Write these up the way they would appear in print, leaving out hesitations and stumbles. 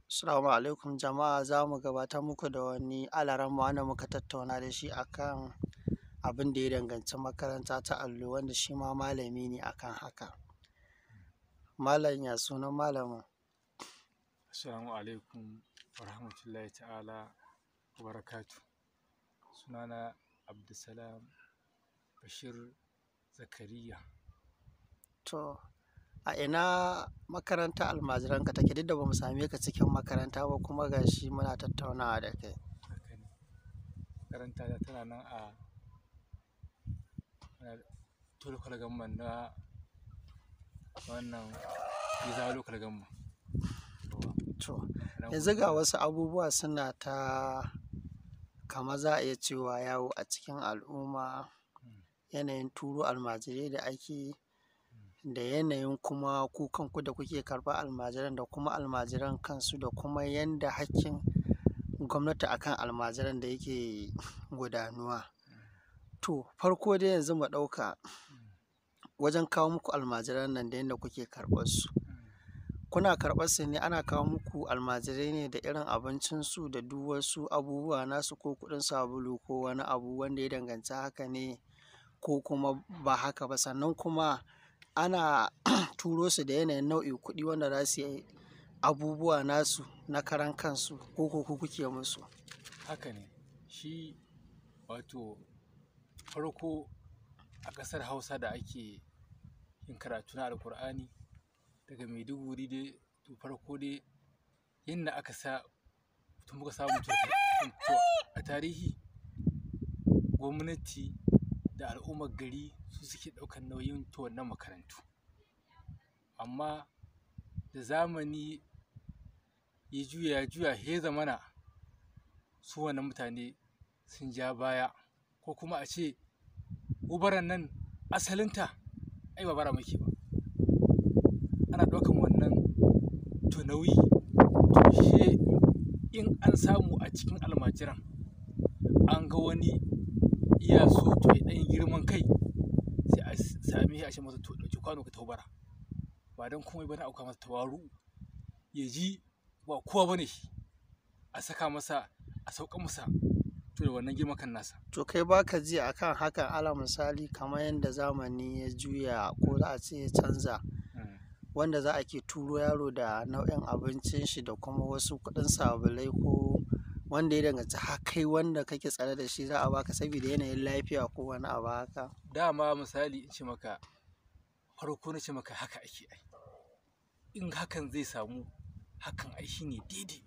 Assalamu alaikum jama'a, za mu gabatar muku da wani alaramma wanda muka tattauna da shi akan abin da ya danganci makaranta ta allo, wanda shi ma malami ne akan haka. Malam, ya sunan malamin? Assalamu alaikum wa rahmatullahi ta'ala wa barakatuh. Sunana Abdulsalam Bashir Zakariya. To, a ina makaranta almajiranka take? Duk da ba mu same ka cikin makaranta ba, kuma ga shi muna tattaunawa da kai. Haka ne. Makaranta ta tana nan a local government na wannan Giza local government. To, yanzu ga wasu abubuwa suna ta kama za a iya cewa yawo a cikin al'umma, yanayin turo almajirai da ake, da yanayin kuma ku kanku da kuke karɓar almajiran, da kuma almajiran kansu, da kuma yanda hakkin gwamnati akan almajiran da yake gudanuwa. To, farko dai yanzu mu ɗauka wajen kawo muku almajiran nan da yanda kuke karɓar su. Kuna karɓar su ne, ana kawo muku almajirai ne da irin abincinsu da duk wasu abubuwa nasu, ko kuɗin sabulu ko wani abu wanda ya danganci haka ne, ko kuma ba haka ba? Sannan kuma ana turo su da yanayin nau'in kuɗi wanda za su yi abubuwa nasu na karan kansu, ko ku kuke musu? Haka ne. Shi wato farko a ƙasar Hausa da ake yin karatu na Alƙur'ani daga Maiduguri dai, to farko dai yanda aka muka samu to a tarihi, gwamnati da al'ummar gari su suke ɗaukar nauyin wannan makarantu. Amma da zamani ya juya sai ya zamana su wannan mutane sun ja baya, ko kuma a ce baran nan asalinta ai ba bara muke ba, ana ɗaukan wannan to nauyi. To she in an samu a cikin almajiran an ga wani iya so to ya ɗan girman kai, sai a same shi a ce masa to ɗauki kwano ka tafi bara, ba don komai ba na auka masa tawaru'u, ya ji ba kowa bane shi, a saka masa, a sauka masa to da wannan girman kan nasa. To kai baka ji akan hakan, ala misali kamar yadda zamani ya juya, ko za a ce ya canza, wanda za a ke turo yaro da nau'in abincin shi da kuma wasu kuɗin sabulai, ko wanda ya danganci har kai wanda kake tsare da shi za a baka saboda yanayin lafiya ko wani abu haka? Dama misali in ce maka, farko na ce maka haka ake ai. In hakan zai samu, hakan ai shi ne daidai.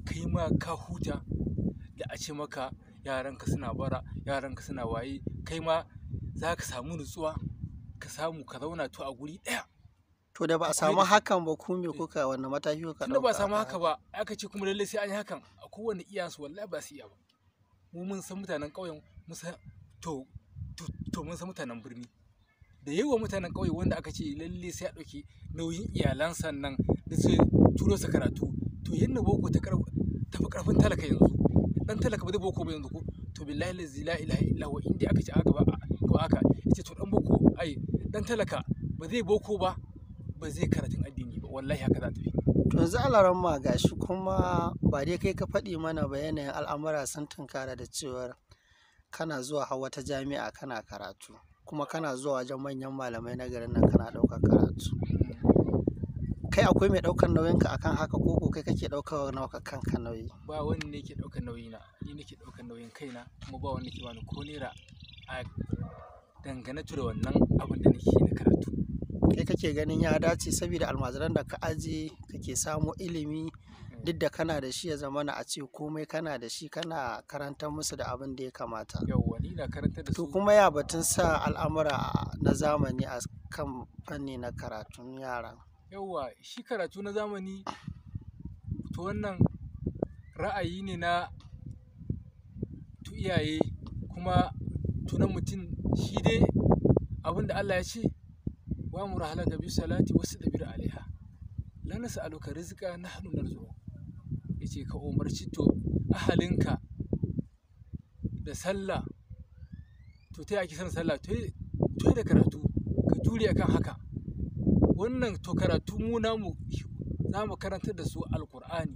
Kai ma ka huta da a ce maka yaranka suna bara, yaranka suna waye, kai ma za ka samu nutsuwa, ka samu ka zauna to a guri ɗaya. To da ba a samu hakan ba, ku me kuka, wanne mataki kuka ɗauka? Tunda ba a samu haka ba, aka ce kuma lallai sai an yi hakan, a kowane iyayensu wallahi ba su iya ba. Mu mun san mutanen ƙauyen, mun san mun san mutanen birni. Da yawa mutanen ƙauye wanda aka ce lallai sai a ɗauki nauyin iyalansa nan da su turo su karatu, to yanda boko ta fi ƙarfin talaka yanzu, ɗan talaka ba zai boko ba yanzu ko, to billahi la ilaha illa huwa, in dai aka ce aka ba ko aka ce to ɗan boko, ai ɗan talaka ba zai boko ba, ba zai karatun addini ba, wallahi haka za ta fi. To yanzu alaramma gashi kuma ba dai kai ka faɗi mana ba, yanayin al'amura sun tunkara da cewar kana zuwa har wata jami'a kana karatu, kuma kana zuwa wajen manyan malamai na garin nan kana ɗaukar karatu. Kai akwai mai ɗaukar nauyinka akan haka, ko kai kake ɗaukar kanka nauyi? Ba wani ne ke ɗaukar nauyina, ni nake ɗaukar nauyin kaina, kuma ba wani ke bani ko naira a dangane da wannan abin da nake na karatu. Kai kake ganin ya dace saboda almajiran da ka aje kake samo ilimi, duk da kana da shi, ya zamana a ce komai kana da shi, kana karantar musu da abin da ya kamata? Yawwa, ni na karantar da su. To kuma ya batun sa al'amura na zamani a kan fanni na karatun yaran? Yawwa, shi karatu na zamani, to wannan ra'ayi ne na to iyaye, kuma to na mutum. Shi dai abin da Allah ya ce, wa amur ahlaka bis salati wastabir alaiha, la nas'aluka rizqa nahnu narzuquka. Yace ka umarci to ahalinka da sallah. To ta ake son sallah? To da karatu, ka jure akan haka. Wannan to karatu mu namu za mu karantar da su alƙur'ani.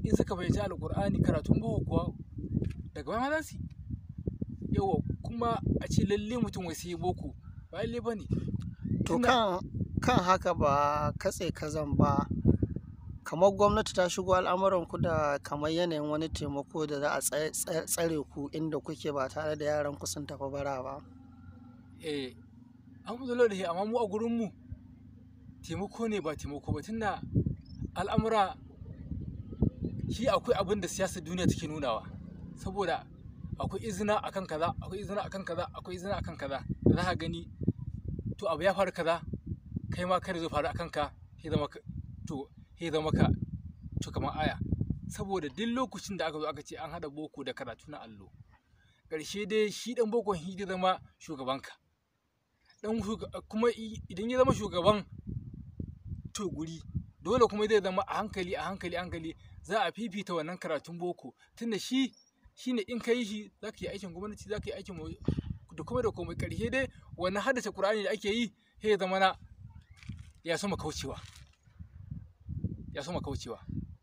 In suka fahimci alƙur'ani, karatun boko kuwa daga baya ma za su yi. Yawwa, kuma a ce lalle mutum wai sai boko ba lalle ba ne. To kan haka ba katse kazan ba, kamar gwamnati ta shigo al'amuran ku da kamar yanayin wani taimako da za a tsare ku inda kuke ba tare da yaran ku sun tafi bara ba. Alhamdulillah, amma mu a gurinmu taimako ne ba taimako ba, tunda al'amura shi akwai abin da siyasar duniya take nunawa, saboda akwai izina akan kaza, akwai izina akan kaza, akwai izina akan kaza, da za ka gani to abu ya faru kaza, kai ma kada zai faru akan ka, sai zama ka to kamar aya. Saboda duk lokacin da aka zo aka ce an haɗa boko da karatu na allo, ƙarshe dai shi ɗan bokon shi zai zama shugabanka. Kuma idan ya zama shugaban to guri, dole kuma zai zama a hankali za a fifita wannan karatun boko, tunda shi ne in ka yi shi za ka yi aikin gwamnati, za ka yi aikin da komai. Ƙarshe dai wannan haddace Ƙur'ani da ake yi sai ya zama ya soma kaucewa.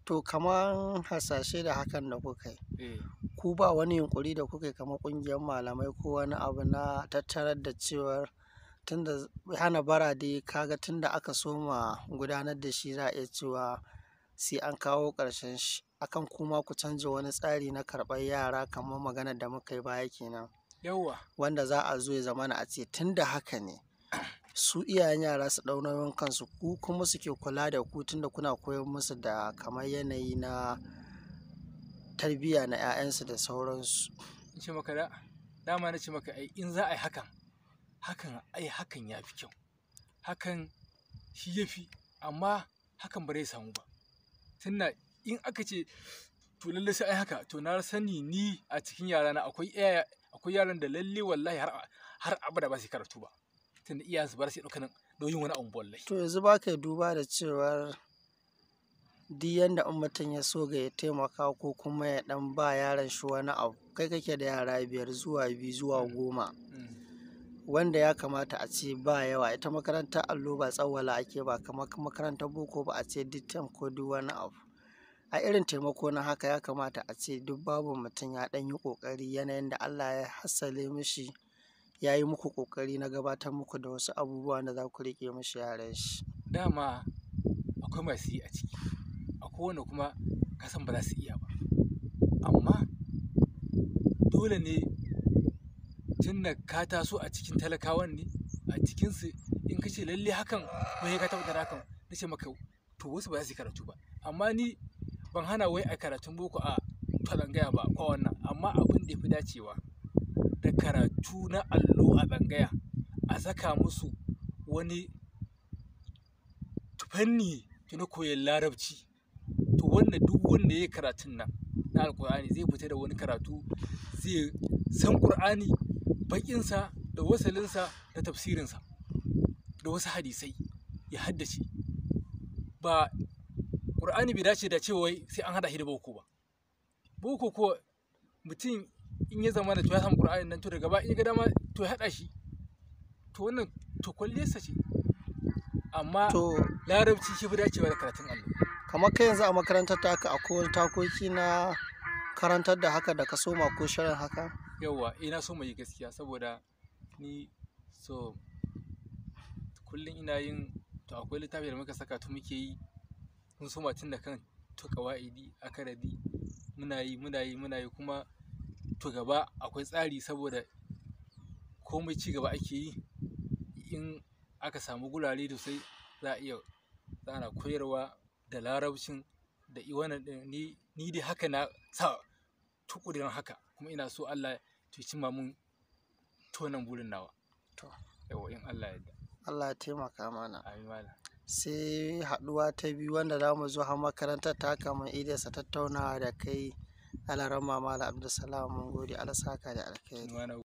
To kamar hasashe da hakan da kuka yi, ku ba wani yunkuri da kuka yi kamar ƙungiyar malamai ko wani abu na tattarar da cewar tunda hana bara dai kaga tunda aka soma gudanar da shi za a iya cewa sai an kawo ƙarshen shi, akan kuma ku canza wani tsari na karɓar yara kamar maganar da muka yi baya kenan. Yawwa. Wanda za a zo ya zamana a ce tunda haka ne su iyayen yara su ɗau nauyin kansu, ku kuma suke kula da ku tunda kuna koyar musu da kamar yanayi na tarbiyya na 'ya'yansu da sauransu. In ce maka dama na ce maka in za a yi hakan ya fi kyau, hakan shi ya fi, amma hakan ba zai samu ba. Tunda in aka ce to lalle sai ai haka, to na sani ni a cikin yarana akwai yaran da lalle wallahi har abada ba su karatu ba, tunda iyayensu ba su ɗaukan nauyin wani abu wallahi. To yanzu ba ka duba da cewar duk yanda in mutum ya so ga ya taimaka ko kuma ya ɗan ba yaron shi wani abu, kai kake da yara 5 zuwa 2 zuwa 10 wanda ya kamata a ce ba yawa. Ita makarantar allo ba tsawwala ake ba kamar makarantar boko ba, a ce duk term ko duk wani abu. A irin taimako na haka ya kamata a ce duk babu mutum ya ɗan yi ƙoƙari yanayin da Allah ya hassale mishi, ya yi muku ƙoƙari na gabatar muku da wasu abubuwa da za ku riƙe mishi yaran shi. Dama akwai masu yi a ciki, akwai wanda kuma kasan ba za su iya ba, amma dole ne tunda ka taso a cikin talakawan ne, a cikinsu in ka ce lalle hakan wai ka tabbatar hakan, na ce maka to wasu ba za su yi karatu ba. Amma ni ban hana wai a karatun boko a tsangaya ba ko wannan, amma abin da ya fi dacewa da karatu na allo a tsangaya, a saka musu wani fanni na koyon larabci. To duk wanda ya yi karatun nan na alƙur'ani zai fita da wani karatu, zai san ƙur'ani, baƙinsa da wasalinsa da tafsirinsa da wasu hadisai ya haddace. Ba Ƙur'ani bai dace da cewa sai an haɗa shi da boko ba. Boko ko mutum in ya zama da to ya samu Ƙur'ani nan, to daga baya in ya ga dama to ya haɗa shi, to wannan to kwalliyarsa ce, amma larabci shi fi dacewa da karatun allo. Kamar kai yanzu a makarantar taka akwai wani takoki na karantar da haka da ka soma ko shirin haka? Yawwa, na so mai gaskiya, saboda ni kullum ina yin, to akwai littafi da muka saka to muke yi, mun soma tun da kan to ƙawa'idi, akaradi, muna yi kuma to gaba akwai tsari, saboda komai ci gaba ake yi. In aka samu gurare da sai za a iya tsara koyarwa da larabcin da wannan ɗin. Ni dai haka na sa tuƙurin haka, kuma ina so Allah ya cimma mun tonan burin nawa. Yawa, in Allah ya yarda. Allah ya taimaka mana. Amin malam. Sai haɗuwa ta biyu wanda za mu zo har makarantar taka mu idasa tattaunawa da kai Alaramma Malam Abdulsalam. Mun gode, Allah saka da alkhairi.